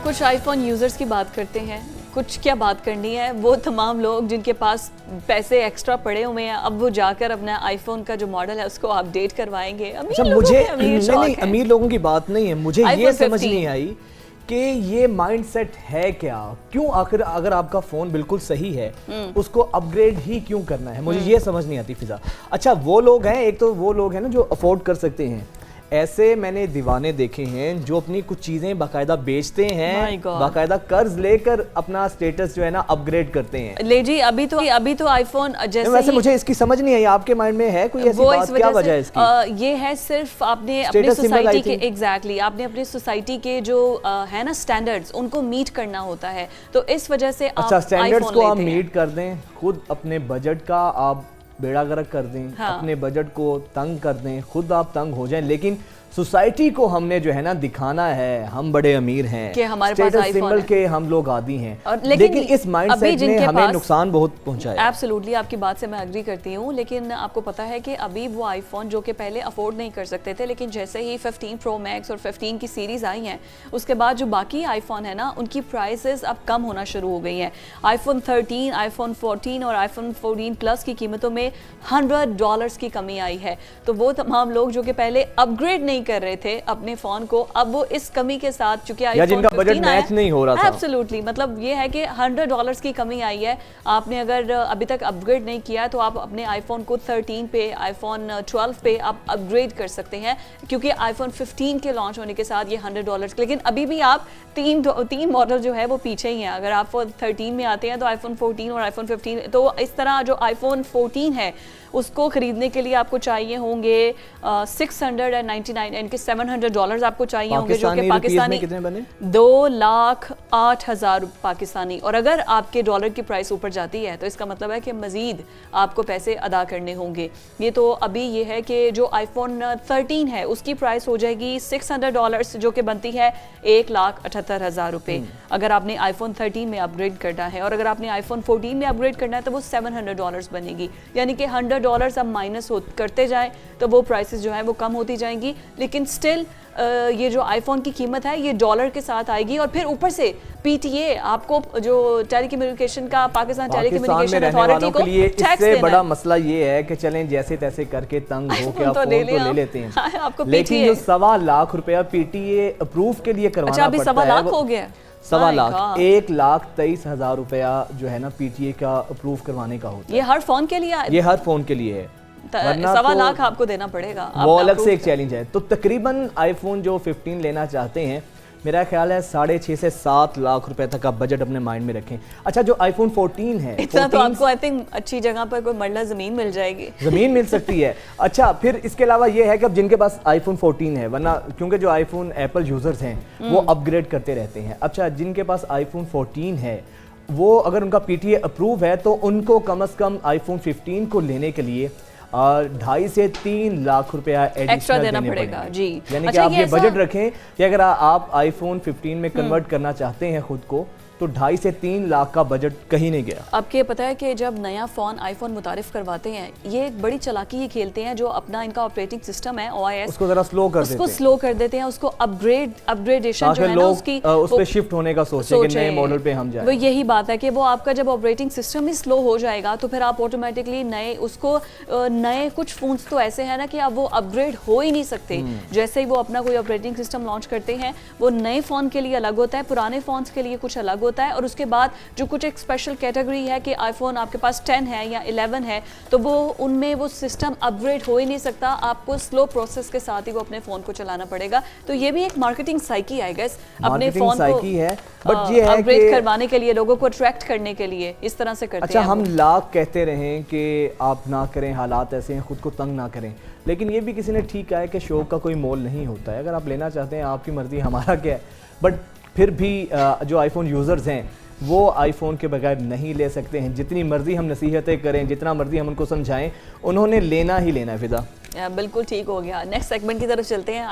कुछ iPhone users की बात करते हैं। कुछ क्या बात करनी है, वो तमाम लोग जिनके पास पैसे एक्स्ट्रा पड़े हुए हैं, अब वो जाकर अपना आईफोन का जो मॉडल है उसको अपडेट करवाएंगे। अच्छा, मुझे नहीं, अमीर लोगों की बात नहीं है, मुझे ये समझ नहीं आई कि ये माइंडसेट है क्या, क्यों आखिर अगर आपका फोन बिल्कुल सही है उसको अपग्रेड ही क्यों करना है, मुझे ये समझ नहीं आती फिजा। अच्छा, वो लोग हैं, एक तो वो लोग हैं ना जो अफोर्ड कर सकते हैं, ऐसे मैंने दीवाने देखे हैं जो अपनी कुछ चीजें बाकायदा बेचते हैं, बाकायदा कर्ज लेकर अपना स्टेटस जो है ना अपग्रेड करते हैं। ले जी, अभी तो आईफोन जैसे वैसे मुझे इसकी समझ नहीं आई, आपके माइंड में है कोई ऐसी बात, क्या वजह है इसकी? ये है सिर्फ आपने अपनी सोसाइटी के एग्जैक्टली आपने अपनी सोसाइटी के जो है ना स्टैंडर्ड्स, उनको मीट करना होता है, तो इस वजह से अच्छा, स्टैंडर्ड्स को आप मीट कर दें, खुद अपने बजट का आप बेड़ा गर्क कर दें, हाँ। अपने बजट को तंग कर दें, खुद आप तंग हो जाएं, लेकिन सोसाइटी को हमने जो है ना दिखाना है हम बड़े अमीर हैं, कि हमारे पास सिंबल के हम लोग आदी हैं, लेकिन इस माइंडसेट ने हमें नुकसान बहुत पहुंचाया। एब्सोल्युटली आपकी बात से मैं एग्री करती हूँ, लेकिन आपको पता है कि अभी वो आईफोन जो कि पहले अफोर्ड नहीं कर सकते थे, लेकिन जैसे ही 15 प्रो मैक्स और 15 की सीरीज आई हैं, उसके बाद जो बाकी आईफोन है ना उनकी प्राइसेस अब कम होना शुरू हो गई हैं। आईफोन 13, आईफोन 14 और आईफोन 14 प्लस की कीमतों में $100 की कमी आई है। तो वो तमाम लोग जो कि पहले अपग्रेड नहीं कर रहे थे अपने फोन को, अब वो इस कमी के साथ, चूंकि आईफोन जिनका बजट मैच नहीं हो रहा था, एब्सोल्युटली मतलब ये है कि $100 की कमी आई है। आपने अगर अभी तक अपग्रेड नहीं किया तो आप अपने आईफोन को 13 पे, आईफोन 12 पे आप अपग्रेड कर सकते हैं, क्योंकि आईफोन 15 के लॉन्च होने के साथ ये $100, लेकिन अभी भी आप तीन मॉडल जो है वो पीछे ही हैं। अगर आप 13 में आते हैं तो आईफोन 14 और आईफोन 15, तो इस तरह जो आईफोन 14 है उसको खरीदने के लिए आपको चाहिए होंगे 699, इनके $700 आपको चाहिए होंगे, जो कि पाकिस्तानी कितने बने? 2,08,000 पाकिस्तानी। और अगर आपके डॉलर की प्राइस ऊपर जाती है तो इसका मतलब है कि मजीद आपको पैसे अदा करने होंगे। ये तो अभी ये है कि जो आईफोन 13 है उसकी प्राइस हो जाएगी $600, जो कि बनती है 1,78,000 रुपये अगर आपने आईफोन 13 में अपग्रेड करना है, और अगर आपने आईफोन 14 में अपग्रेड करना है तो वो $700 बनेगी, यानी कि $100 अब माइनस करते जाएं तो वो प्राइसेस जो है वो कम होती जाएंगी। लेकिन स्टिल ये जो आईफोन की कीमत है ये डॉलर के साथ आएगी, और फिर ऊपर से पीटीए आपको जो टेलीकम्युनिकेशन का पाकिस्तान टेलीकम्युनिकेशन अथॉरिटी को टैक्स देना है। बड़ा मसला ये है कि चलें जैसे तैसे करके तंग हो के फोन तो ले लेते हैं, आपको लेकिन जो $1.25 लाख पीटीए अप्रूव के लिए करवाना अभी $1.25 लाख हो गया, $1.25 लाख, 1,23,000 रुपया जो है ना पीटीए का अप्रूव करवाने का होता है। ये हर फोन के लिए, ये हर फोन के लिए है, $1.25 लाख आपको देना पड़ेगा, वो अलग से एक चैलेंज है। तो तकरीबन आईफोन जो 15 लेना चाहते हैं, मेरा ख्याल है 6.5 से 7 लाख रुपए तक का बजट अपने माइंड में रखें। अच्छा, जो आईफोन 14 है, इतना तो आपको आई थिंक अच्छी जगह पर कोई मरला जमीन मिल जाएगी, जमीन मिल सकती है। अच्छा, फिर इसके अलावा ये है कि अब जिनके पास आईफोन 14 है, वरना क्योंकि जो आईफोन एप्पल यूजर्स हैं वो अपग्रेड करते रहते हैं। अच्छा, जिनके पास आईफोन 14 है वो अगर उनका पीटीए अप्रूव है तो उनको कम से कम आईफोन 15 को लेने के लिए 2.5 से 3 लाख रुपया एक्स्ट्रा देना पड़ेगा जी। यानी कि आप ये बजट रखें कि अगर आप आईफोन 15 में कन्वर्ट करना चाहते हैं खुद को, तो 2.5 से 3 लाख का बजट कहीं नहीं गया। आपके पता है कि जब नया फ़ोन आईफोन मुतारिफ करवाते हैं, ये एक बड़ी चालाकी ये खेलते हैं, जो अपना इनका ऑपरेटिंग सिस्टम है OIS, उसको जरा स्लो कर देते हैं, उसको अपग्रेडेशन जो है ना उसकी उस पे शिफ्ट होने का सोचें कि नए मॉडल पे हम जाएं। वो यही बात है कि वो आपका जब ऑपरेटिंग सिस्टम ही स्लो हो जाएगा तो फिर आप ऑटोमेटिकली नए कुछ फोन्स तो ऐसे हैं ना कि अब वो अपग्रेड हो ही नहीं सकते। जैसे ही वो अपना कोई ऑपरेटिंग सिस्टम लॉन्च करते हैं, वो नए फ़ोन के लिए अलग होता है, पुराने फ़ोन्स के लिए कुछ अलग होता है, और उसके बाद जो कुछ एक स्पेशल कैटेगरी है कि आईफोन आपके पास 10 है या 11 है, तो वो उनमें वो सिस्टम अपग्रेड हो ही नहीं सकता, आपको स्लो प्रोसेस के साथ ही वो अपने फोन को चलाना पड़ेगा। तो ये भी एक मार्केटिंग साइकी आई गेस, अपने फोन को है, बट ये है अपग्रेड करवाने के लिए, लोगों को अट्रैक्ट करने के लिए इस तरह से करते हैं। अच्छा, हम लाख कहते रहें कि आप ना करें, हालात ऐसे हैं, खुद को तंग ना करें, लेकिन ये भी किसी ने ठीक कहा है कि शौक का कोई मोल नहीं होता है। अगर आप लेना चाहते हैं आपकी मर्जी, हमारा क्या है, बट फिर भी जो आईफोन यूज़र्स हैं वो आईफोन के बगैर नहीं ले सकते हैं। जितनी मर्जी हम नसीहतें करें, जितना मर्जी हम उनको समझाएं, उन्होंने लेना ही लेना है। फिदा बिल्कुल ठीक हो गया। नेक्स्ट सेगमेंट की तरफ चलते हैं।